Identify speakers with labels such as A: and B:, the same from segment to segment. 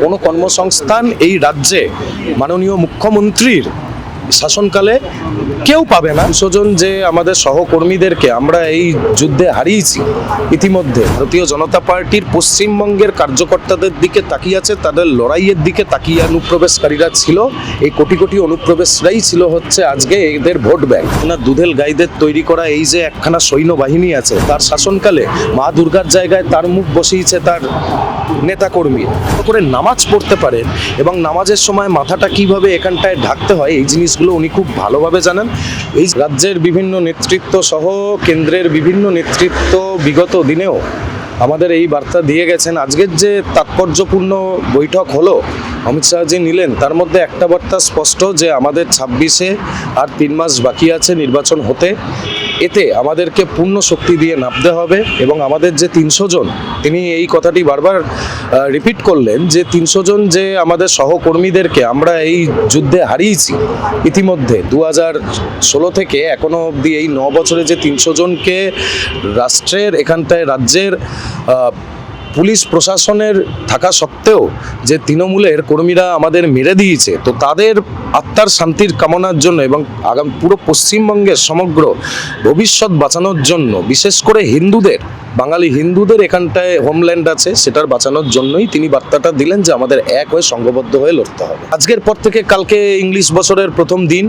A: কোনো কর্মসংস্থান এই রাজ্যে মাননীয় মুখ্যমন্ত্রীর শাসনকালে কেউ পাবে না। 200 জন যে আমাদের সহকর্মীদেরকে আমরা এই যুদ্ধে হারিয়েছি, ইতিমধ্যে ভারতীয় জনতা পার্টির পশ্চিমবঙ্গের কার্যকর্তাদের দিকে তাকিয়ে আছে, তাদের লড়াইয়ের দিকে তাকিয়ে অনুপ্রবেশকারীরা ছিল, এই কোটি কোটি অনুপ্রবেশরাই ছিল হচ্ছে আজকে এদের ভোট ব্যাংক। না, দুধেল গাইদের তৈরি করা এই যে একখানা সৈন্যবাহিনী আছে, তার শাসনকালে মা দুর্গার জায়গায় তার মুখ বসিয়েছে তার নেতাকর্মী করে নামাজ পড়তে পারেন এবং নামাজের সময় মাথাটা কিভাবে এখানটায় ঢাকতে হয় এই জিনিসগুলো উনি খুব ভালোভাবে জানেন। এই রাজ্যের বিভিন্ন নেতৃত্ব সহ কেন্দ্রের বিভিন্ন নেতৃত্ব বিগত দিনেও আমাদের এই বার্তা দিয়ে গেছেন। আজকের যে তাৎপর্যপূর্ণ বৈঠক হলো, অমিত শাহজি নিলেন, তার মধ্যে একটা বার্তা স্পষ্ট যে আমাদের 26-এ আর 3 মাস বাকি আছে নির্বাচন হতে। এতে আমাদেরকে পূর্ণ শক্তি দিয়ে নামতে হবে এবং আমাদের যে 300 জন, তিনি এই কথাটি বারবার রিপিট করলেন যে 300 জন যে আমাদের সহকর্মীদেরকে আমরা এই যুদ্ধে হারিয়েছি ইতিমধ্যে 2016 থেকে এখনো অবধি, এই 9 বছরে যে 300 জনকে রাষ্ট্রের এখানটায় রাজ্যের পুলিশ প্রশাসনের থাকা সত্ত্বেও যে তৃণমূলের কর্মীরা আমাদের মেরে দিয়েছে, তো তাদের আত্মার শান্তির কামনার জন্য এবং আগামী পুরো পশ্চিমবঙ্গের সমগ্র ভবিষ্যৎ বাঁচানোর জন্য, বিশেষ করে হিন্দুদের, বাঙালি হিন্দুদের এখানটায় হোমল্যান্ড আছে সেটার বাঁচানোর জন্যই তিনি বার্তাটা দিলেন যে আমাদের এক হয়ে সংঘবদ্ধ হয়ে লড়তে হবে। আজকের পর থেকে কালকে ইংলিশ বছরের প্রথম দিন,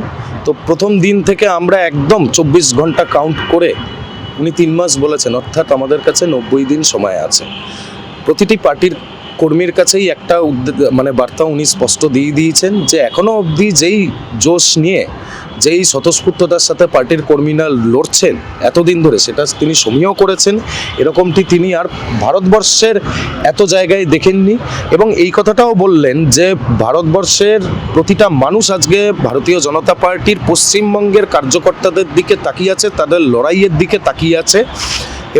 A: তো প্রথম দিন থেকে আমরা একদম 24 ঘন্টা কাউন্ট করে উনি 3 মাস বলেছেন, অর্থাৎ আমাদের কাছে 90 দিন সময় আছে। প্রতিটি পার্টির কর্মীর কাছেই একটা বার্তা উনি স্পষ্ট দিয়ে দিয়েছেন যে এখনো অবধি যেই জোশ নিয়ে, যেই স্বতঃস্ফূর্ততার সাথে পার্টির কর্মীরা লড়ছেন এতদিন ধরে, সেটা তিনি সমীহ করেছেন। এরকমটি তিনি আর ভারতবর্ষের এত জায়গায় দেখেননি এবং এই কথাটাও বললেন যে ভারতবর্ষের প্রতিটা মানুষ আজকে ভারতীয় জনতা পার্টির পশ্চিমবঙ্গের কার্যকর্তাদের দিকে তাকিয়ে আছে, তাদের লড়াইয়ের দিকে তাকিয়ে আছে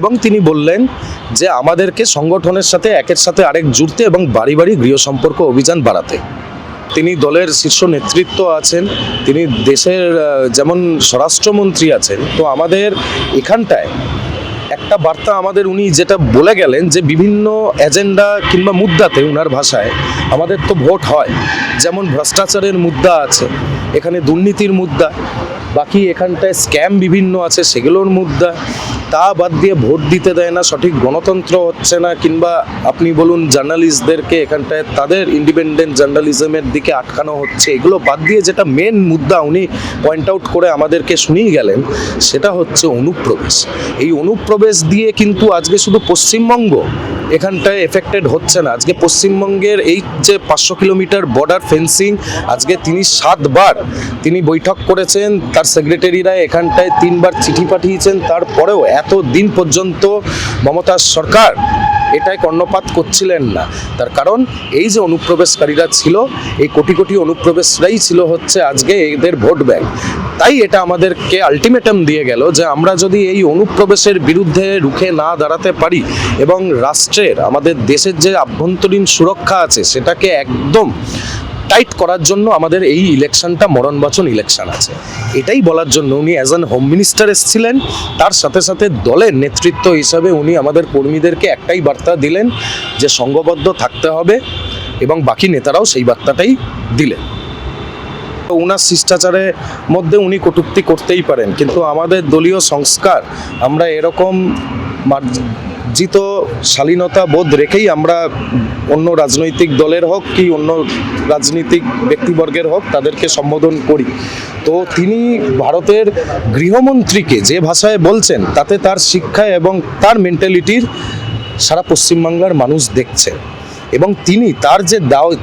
A: এবং তিনি বললেন যে আমাদেরকে সংগঠনের সাথে একের সাথে আরেক জুড়তে এবং বাড়ি বাড়ি গৃহ সম্পর্ক অভিযান বাড়াতে। তিনি দলের শীর্ষ নেতৃত্ব আছেন, তিনি দেশের যেমন স্বরাষ্ট্রমন্ত্রী আছেন, তো আমাদের এখানটায় একটা বার্তা আমাদের উনি যেটা বলে গেলেন যে বিভিন্ন এজেন্ডা কিংবা মুদ্দাতে, ওনার ভাষায়, আমাদের তো ভোট হয়, যেমন ভ্রষ্টাচারের মুদ্দা আছে, এখানে দুর্নীতির মুদ্দা, বাকি এখানটায় স্ক্যাম বিভিন্ন আছে সেগুলোর মুদ্দা, তা বাদ দিয়ে ভোট দিতে দেয় না, সঠিক গণতন্ত্র হচ্ছে না, কিংবা আপনি বলুন জার্নালিস্টদেরকে এখানটায় তাদের ইন্ডিপেন্ডেন্ট জার্নালিজমের দিকে আটকানো হচ্ছে, এগুলো বাদ দিয়ে যেটা মেন মুদ্দা উনি পয়েন্ট আউট করে আমাদেরকে শুনিয়ে গেলেন সেটা হচ্ছে অনুপ্রবেশ। এই অনুপ্রবেশ দিয়ে কিন্তু আজকে শুধু পশ্চিমবঙ্গ এখানটায় এফেক্টেড হচ্ছে না, আজকে পশ্চিমবঙ্গের এই যে 500 কিলোমিটার বর্ডার ফেন্সিং, আজকে তিনি 7 বার তিনি বৈঠক করেছেন, তার সেক্রেটারিরা এখানটায় 3 বার চিঠি পাঠিয়েছেন, তারপরেও এত দিন পর্যন্ত মমতা সরকার এটাই কর্ণপাত করছিলেন না। তার কারণ এই যে অনুপ্রবেশকারীরা ছিল, এই কোটি কোটি অনুপ্রবেশরাই ছিল হচ্ছে আজকে এদের ভোট ব্যাংক। তাই এটা আমাদেরকে আলটিমেটাম দিয়ে গেল যে আমরা যদি এই অনুপ্রবেশের বিরুদ্ধে রুখে না দাঁড়াতে পারি এবং রাষ্ট্রের, আমাদের দেশের যে আভ্যন্তরীণ সুরক্ষা আছে সেটাকে একদম টাইট করার জন্য আমাদের এই ইলেকশনটা মরণবাচন ইলেকশন আছে। এটাই বলার জন্য উনি অ্যাজ অ্যান হোম মিনিস্টার এসেছিলেন, তার সাথে সাথে দলের নেতৃত্ব হিসাবে উনি আমাদের কর্মীদেরকে একটাই বার্তা দিলেন যে সংঘবদ্ধ থাকতে হবে এবং বাকি নেতারাও সেই বার্তাটাই দিলেন। ওনার শিষ্টাচারের মধ্যে উনি কটূক্তি করতেই পারেন, কিন্তু আমাদের দলীয় সংস্কার, আমরা এরকম মার্জিত শালীনতা বোধ রেখেই আমরা অন্য রাজনৈতিক দলের হোক কি অন্য রাজনৈতিক ব্যক্তিবর্গের হোক তাদেরকে সম্বোধন করি। তো তিনি ভারতের গৃহমন্ত্রীকে যে ভাষায় বলছেন তাতে তার শিক্ষা এবং তার মেন্টালিটির সারা পশ্চিমবাংলার মানুষ দেখছেন এবং তিনি তার যে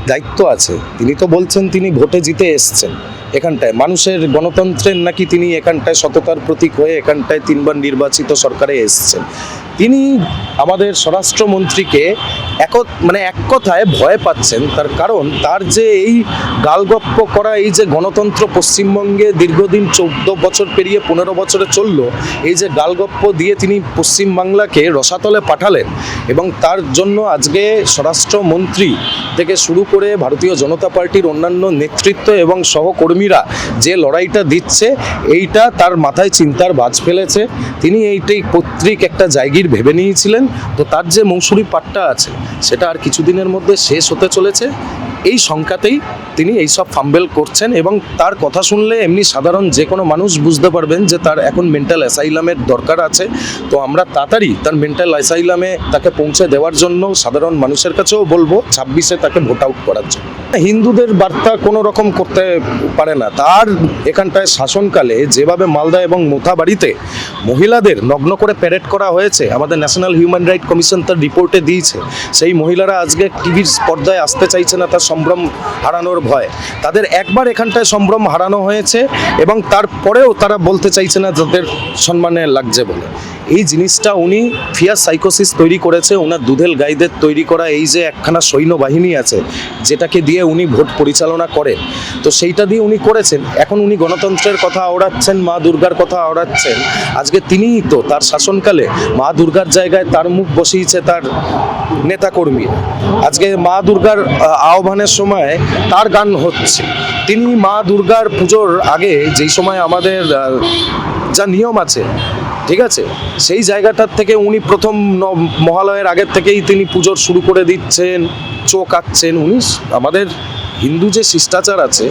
A: দায়িত্ব আছে, তিনি তো বলছেন তিনি ভোটে জিতে এসছেন এখানটায়, মানুষের গণতন্ত্রের নাকি তিনি এখানটায় সততার প্রতীক হয়ে এখানটায় 3 বার নির্বাচিত সরকারে এসছেন। তিনি আমাদের স্বরাষ্ট্রমন্ত্রীকে এক কথায় ভয় পাচ্ছেন, তার কারণ তার যে এই গালগপ্প করা, এই যে গণতন্ত্র পশ্চিমবঙ্গে দীর্ঘদিন 14 বছর পেরিয়ে 15 বছরে চললো, এই যে গালগপ্প দিয়ে তিনি পশ্চিমবাংলাকে রসাতলে পাঠালেন এবং তার জন্য আজকে স্বরাষ্ট্রমন্ত্রী থেকে শুরু করে ভারতীয় জনতা পার্টির অন্যান্য নেতৃত্ব এবং সহকর্মীরা যে লড়াইটা দিচ্ছে, এইটা তার মাথায় চিন্তার বাজ ফেলেছে। তিনি এইটাই পৈতৃক একটা জায়গির ভেবে নিয়েছিলেন, তো তার যে মৌসুরি পাট্টা আছে সেটা আর কিছুদিনের মধ্যে শেষ হতে চলেছে। এই সংখ্যাতেই তিনি এইসব ফাম্বেল করছেন এবং তার কথা শুনলে এমনি সাধারণ যে কোনো মানুষ বুঝতে পারবেন যে তার এখন মেন্টাল অ্যাসাইলামের দরকার আছে। তো আমরা তাড়াতাড়ি তার মেন্টাল অ্যাসাইলামে তাকে পৌঁছে দেওয়ার জন্য সাধারণ মানুষের কাছেও বলবো 26-এ তাকে ভোট আউট করার জন্য। হিন্দুদের বার্তা কোনো রকম করতে পারে না। তার এখানটায় শাসনকালে যেভাবে মালদা এবং মোথাবাড়িতে মহিলাদের নগ্ন করে প্যারেড করা হয়েছে, আমাদের ন্যাশনাল হিউম্যান রাইট কমিশন তার রিপোর্টে দিয়েছে। সেই মহিলারা আজকে টিভির পর্দায় আসতে চাইছে না তার সম্ভ্রম হারানোর ভয়। তাদের একবার এখানটায় সম্ভ্রম হারানো হয়েছে এবং তারপরেও তারা বলতে চাইছে না যাদের সম্মানে লাগছে বলে। এই জিনিসটা উনি ফিয়ার সাইকোসিস তৈরি করেছে। ওনার দুধেল গাইদের তৈরি করা এই যে একখানা সৈন্যবাহিনী আছে যেটাকে দিয়ে উনি ভোট পরিচালনা করেন, তো সেইটা দিয়ে উনি করেছেন। এখন উনি গণতন্ত্রের কথা আওড়াচ্ছেন, মা দুর্গার কথা আওড়াচ্ছেন। আজকে তিনিই তো তার শাসনকালে মা দুর্গার জায়গায় তার মুখ বসিয়েছে তার নেতাকর্মী। আজকে মা দুর্গার আহ্বানের সময় তার গান হচ্ছে। তিনি মা দুর্গার পুজোর আগে যেই সময় আমাদের যা নিয়ম আছে, ঠিক আছে, সেই জায়গাটার থেকে উনি প্রথম মহালয়ের আগের থেকেই তিনি পুজোর শুরু করে দিচ্ছেন, চোখ আঁকছেন। উনি আমাদের হিন্দু যে শিষ্টাচার আছে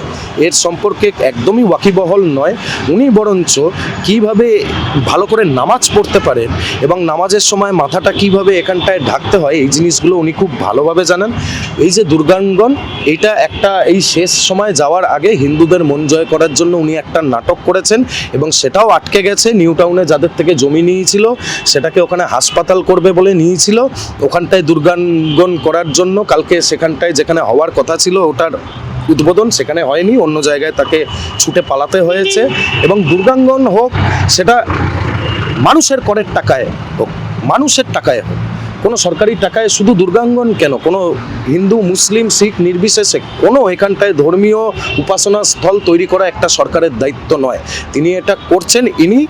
A: এর সম্পর্কে একদমই ওয়াকিবহল নয়। উনি বরঞ্চ কিভাবে ভালো করে নামাজ পড়তে পারেন এবং নামাজের সময় মাথাটা কিভাবে এখানটায় ঢাকতে হয় এই জিনিসগুলো উনি খুব ভালোভাবে জানেন। এই যে দুর্গাঙ্গন, এইটা একটা এই শেষ সময় যাওয়ার আগে হিন্দুদের মন জয় করার জন্য উনি একটা নাটক করেছেন এবং সেটাও আটকে গেছে। নিউ টাউনে যাদের থেকে জমি নিয়েছিল সেটাকে ওখানে হাসপাতাল করবে বলে নিয়েছিল, ওখানটায় দুর্গাঙ্গন করার জন্য। কালকে সেখানটায় যেখানে হওয়ার কথা ছিল ওটার উদ্বোধন সেখানে হয়নি, অন্য জায়গায় তাকে ছুটে পালাতে হয়েছে। এবং দুর্গাঙ্গন হোক সেটা মানুষের করের টাকায় হোক, মানুষের টাকায় হোক, কোনো সরকারি টাকায়। শুধু দুর্গাঙ্গন কেন, কোনো হিন্দু মুসলিম শিখ নির্বিশেষে কোনো এখানটায় ধর্মীয় উপাসনা স্থল তৈরি করা একটা সরকারের দায়িত্ব নয়। তিনি এটা করছেন। ইনি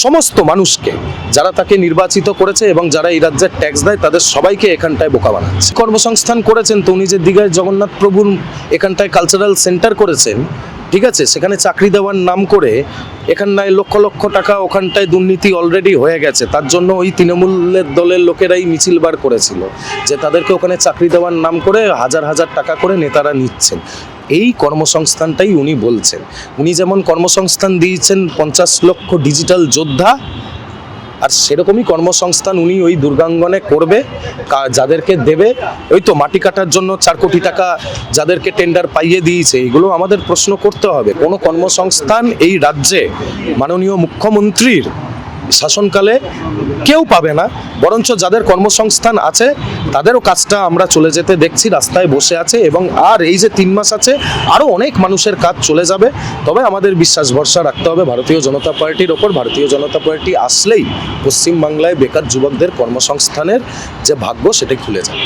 A: সমস্ত মানুষকে, যারা তাকে নির্বাচিত করেছে এবং যারা এই রাজ্যের ট্যাক্স দেয়, তাদের সবাইকে এখানটায় বোকা বানাচ্ছে। কর্মসংস্থান করেছেন তো উনি যে দীঘায় জগন্নাথ প্রভুর এখানটায় কালচারাল সেন্টার করেছেন, ঠিক আছে, সেখানে চাকরি দেওয়ার নাম করে এখানটায় লক্ষ লক্ষ টাকা ওখানটায় দুর্নীতি অলরেডি হয়ে গেছে। তার জন্য ওই তৃণমূলের দলের লোকেরাই মিছিল বার করেছিল যে তাদেরকে ওখানে চাকরি দেওয়ার নাম করে হাজার হাজার টাকা করে নেতারা নিচ্ছেন। এই কর্মসংস্থানটাই উনি বলছেন। উনি যেমন কর্মসংস্থান দিয়েছেন 50 লক্ষ ডিজিটাল যোদ্ধা, আর সেরকমই কর্মসংস্থান উনি ওই দুর্গাঙ্গনে করবে। যাদেরকে দেবে, ওই তো মাটি কাটার জন্য 4 কোটি টাকা যাদেরকে টেন্ডার পাইয়ে দিয়েছে, এগুলো আমাদের প্রশ্ন করতে হবে। কোনো কর্মসংস্থান এই রাজ্যে মাননীয় মুখ্যমন্ত্রীর শাসনকালে কেউ পাবে না, বরঞ্চ যাদের কর্মসংস্থান আছে তাদেরও কাজটা আমরা চলে যেতে দেখছি, রাস্তায় বসে আছে। এবং আর এই যে 3 মাস আছে আরও অনেক মানুষের কাজ চলে যাবে। তবে আমাদের বিশ্বাস ভরসা রাখতে হবে ভারতীয় জনতা পার্টির ওপর। ভারতীয় জনতা পার্টি আসলেই পশ্চিমবাংলায় বেকার যুবকদের কর্মসংস্থানের যে ভাগ্য সেটা খুলে যাবে।